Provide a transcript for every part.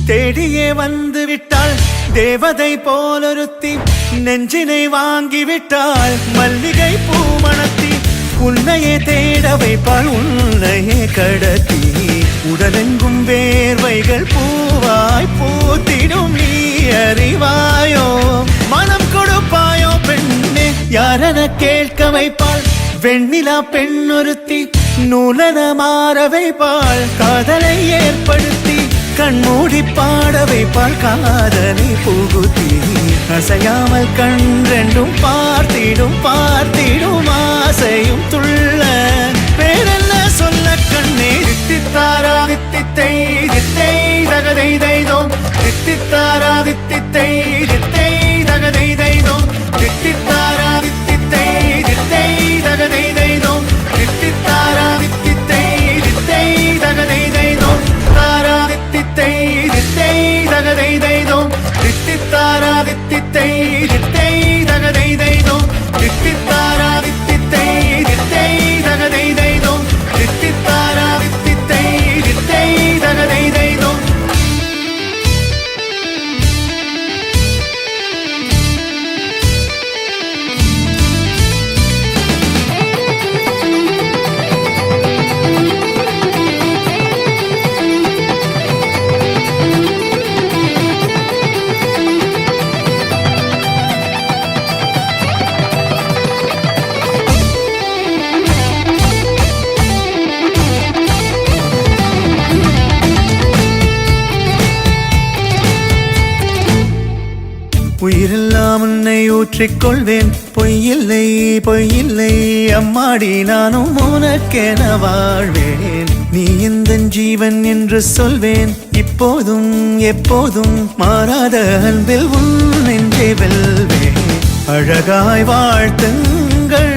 தேடியே வந்து விட்டாள் தேவதை போலொருத்தி நெஞ்சினை வாங்கி விட்டாள் மல்லிகை பூமணத்தி உன்னையே தேட வைப்பாள் உன்னையே கடத்தி உடலெங்கும் வேர்வைகள் பூவாய் பூத்திடும் நீ அறிவாயோ மனம் கொடுப்பாயோ பெண்ணே யாரென கேட்க வைப்பாள் வெண்ணிலா பெண்ணொருத்தி நூலன மாற வைப்பாள் காதலை ஏற்படுத்தி கண்மூடி பாட வைப்பாள் காதலை புகுத்தி அசையாமல் கண் ரெண்டும் பார்த்திடும் பார்த்திடும் ஆசையும் துள்ள பேரென்ன சொல்ல கண்ணே தித்தித்தாரா தித்தித்தை தித்தை தகதை தைதோம் தித்தித்தாரா தித்தித்தை தித்தை தகதை தைதோம் தித்தித்தாரா தித்தித்தை தித்தை தகதை தைதோம் தித்தித்தாரா தித்தித்தை தித்தை தகதை தைதோம் தாரா தித்தித்தை தித்தை தகதை தைதோம் தித்தித்தாரா தித்தித்தை தித்தை தகதை தைதோம் தித்தித்தாரா தித்தித்தை தித்தை தகதை தைதோம் தித்தித்தாரா தித்தித்தை தித்தை தகதை தைதோம் உயிரெல்லாம் உன்னை ஊற்றிக்கொள்வேன் பொய்யில்லை பொய்யில்லை அம்மாடி நானும் உனக்கென வாழ்வேன் நீ இந்த ஜீவன் என்று சொல்வேன் இப்போதும் எப்போதும் மாறாத அன்பில் உன் நெஞ்சை வெல்வேன் அழகாய் வாழ்த்துங்கள்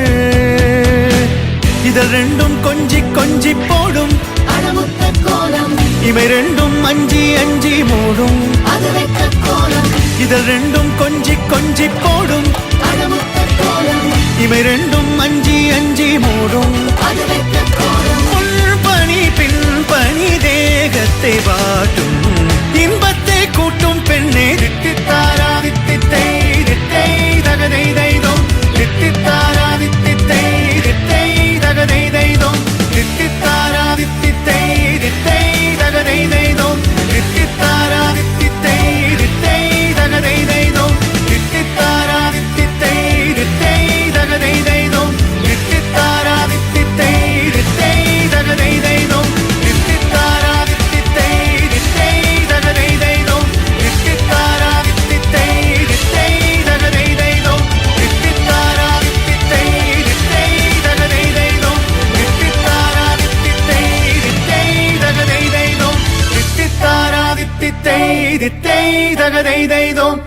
இதழ் ரெண்டும் கொஞ்சி கொஞ்சி போடும் இவை ரெண்டும் அஞ்சி அஞ்சி மூடும் இதழ் ரெண்டும் கொஞ்சி கொஞ்சி போடும் இவை ரெண்டும் அஞ்சி அஞ்சி மூடும் முன்பணி பின்பணி தேகத்தை வாட்டும் இன்பத்தை கூட்டும் பெண்ணே தித்தித்தாரா தித்தித்தை தித்தை தகதை தைதோம் தித்தித்தாரா தித்தித்தை தித்தை தகதை தைதோம் தித்தித்தாரா தித்தித்தை தித்தை தகதை தைதோம் தித்தித்தாரா தித்தித்தை தித்தை தகதை தைதோம் தித்தித்தாரா தித்தித்தை தித்தை தகதை தைதோம் தித்தித்தாரா தித்தித்தை தித்தை தகதை தைதோம் தித்தித்தாரா தித்தித்தை தித்தை தகதை தைதோம் தித்தித்தாரா தித்தித்தை தித்தை தகதை தைதோம் தித்தித்தாரா தித்தித்தை தித்தை தகதை தைதோம் தித்தித்தாரா தித்தித்தை தித்தை தகதை தைதோம் தித்தித்தாரா தித்தித்தை தித்தை தகதை தைதோம்